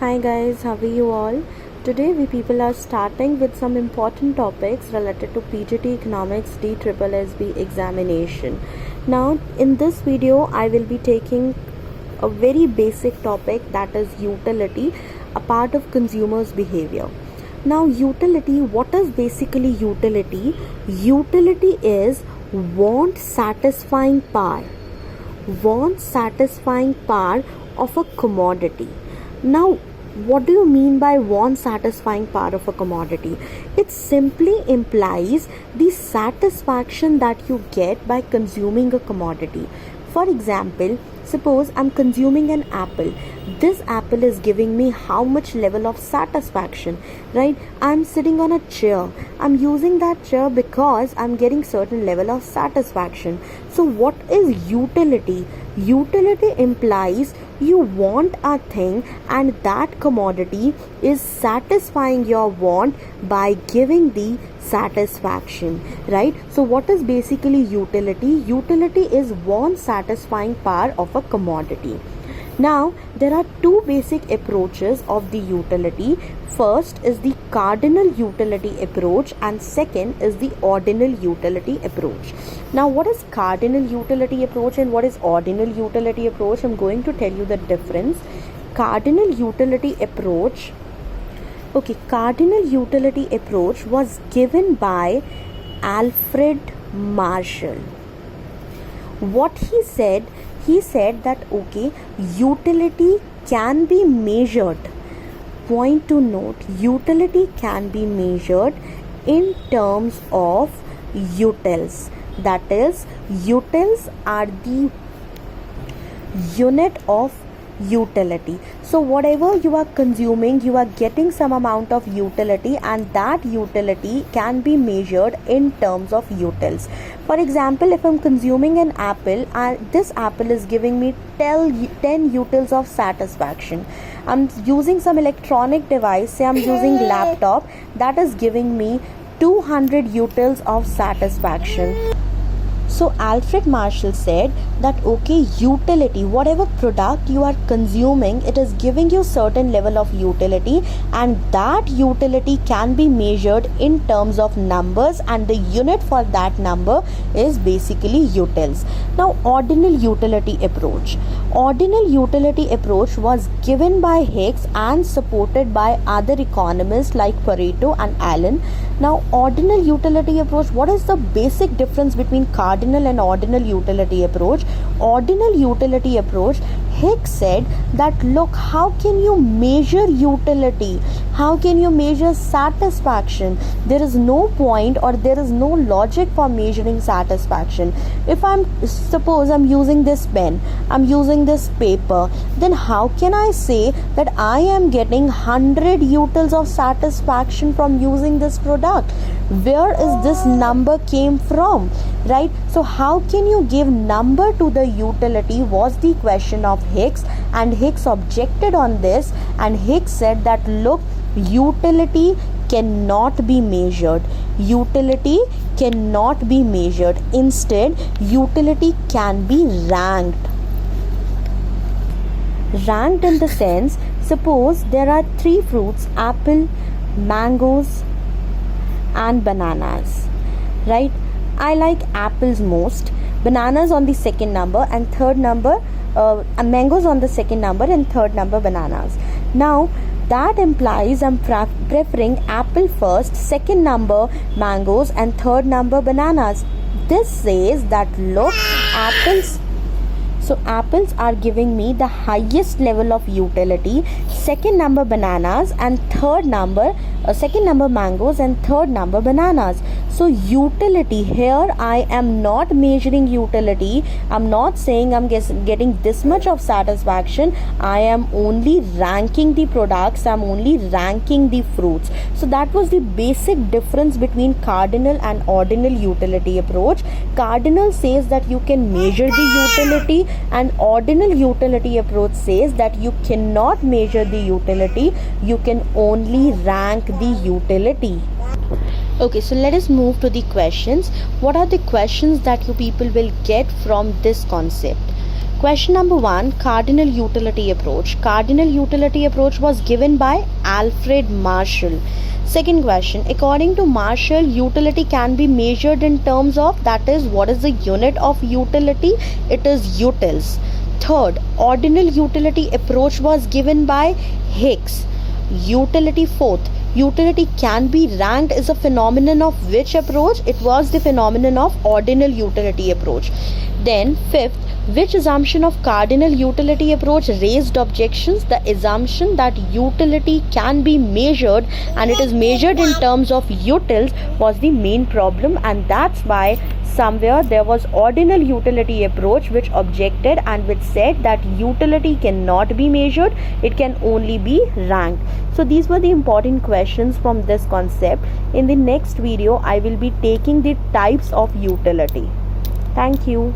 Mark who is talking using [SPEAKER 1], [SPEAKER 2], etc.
[SPEAKER 1] Hi guys, how are you all? Today we people are starting with some important topics related to PGT Economics DSSB examination. Now in this video I will be taking a very basic topic, that is utility, a part of consumers' behavior. Now utility, what is basically utility? Utility is want satisfying power of a commodity. Now, what do you mean by want satisfying power of a commodity? It simply implies the satisfaction that you get by consuming a commodity. For example, suppose I'm consuming an apple. This apple is giving me how much level of satisfaction, right? I'm sitting on a chair. I'm using that chair because I'm getting certain level of satisfaction. So what is utility? Utility implies you want a thing and that commodity is satisfying your want by giving the satisfaction, right? So what is basically utility? Utility is want satisfying power of a commodity. Now there are two basic approaches of the utility. First is the cardinal utility approach and second is the ordinal utility approach. Now what is cardinal utility approach and what is ordinal utility approach? I'm going to tell you the difference. Cardinal utility approach was given by Alfred Marshall. What he said that utility can be measured. Point to note, utility can be measured in terms of utils. That is, utils are the unit of utility. So whatever you are consuming, you are getting some amount of utility and that utility can be measured in terms of utils. For example, if I'm consuming an apple and this apple is giving me 10 utils of satisfaction. I'm using some electronic device, say I'm using laptop, that is giving me 200 utils of satisfaction. So Alfred Marshall said that utility, whatever product you are consuming, it is giving you certain level of utility and that utility can be measured in terms of numbers and the unit for that number is basically utils. Now ordinal utility approach. Ordinal utility approach was given by Hicks and supported by other economists like Pareto and Allen. Now ordinal utility approach, what is the basic difference between cardinal and ordinal utility approach? Ordinal utility approach, Hicks said that look, how can you measure utility? How can you measure satisfaction? There is no point or there is no logic for measuring satisfaction. If suppose I'm using this pen, I'm using this paper, then how can I say that I am getting 100 utils of satisfaction from using this product? Where is this number came from, right? So how can you give number to the utility was the question of Hicks, and Hicks objected on this, and Hicks said that look, utility cannot be measured. Utility cannot be measured. Instead, utility can be ranked. Ranked in the sense, suppose there are 3 fruits, apple, mangoes and bananas, right? I like apples most, bananas on the second number and third number, mangoes on the second number and third number bananas. Now that implies I'm preferring apple first, second number mangoes and third number bananas. This says that look, apples are giving me the highest level of utility, second number bananas and third number second number mangoes and third number bananas. So utility, here I am not measuring utility. I'm not saying I'm getting this much of satisfaction. I am only ranking the products. I'm only ranking the fruits. So that was the basic difference between cardinal and ordinal utility approach. Cardinal says that you can measure the utility and ordinal utility approach says that you cannot measure the utility. You can only rank the utility. Okay, so let us move to the questions. What are the questions that you people will get from this concept? Question number 1, cardinal utility approach. Cardinal utility approach was given by Alfred Marshall. Second question, according to Marshall, utility can be measured in terms of, that is, what is the unit of utility? It is utils. Third, ordinal utility approach was given by Hicks. Utility. Fourth, utility can be ranked is a phenomenon of which approach? It was the phenomenon of ordinal utility approach. Then fifth, which assumption of cardinal utility approach raised objections? The assumption that utility can be measured and it is measured in terms of utils was the main problem, and that's why somewhere there was ordinal utility approach which objected and which said that utility cannot be measured, it can only be ranked. So these were the important questions from this concept. In the next video I will be taking the types of utility. Thank you.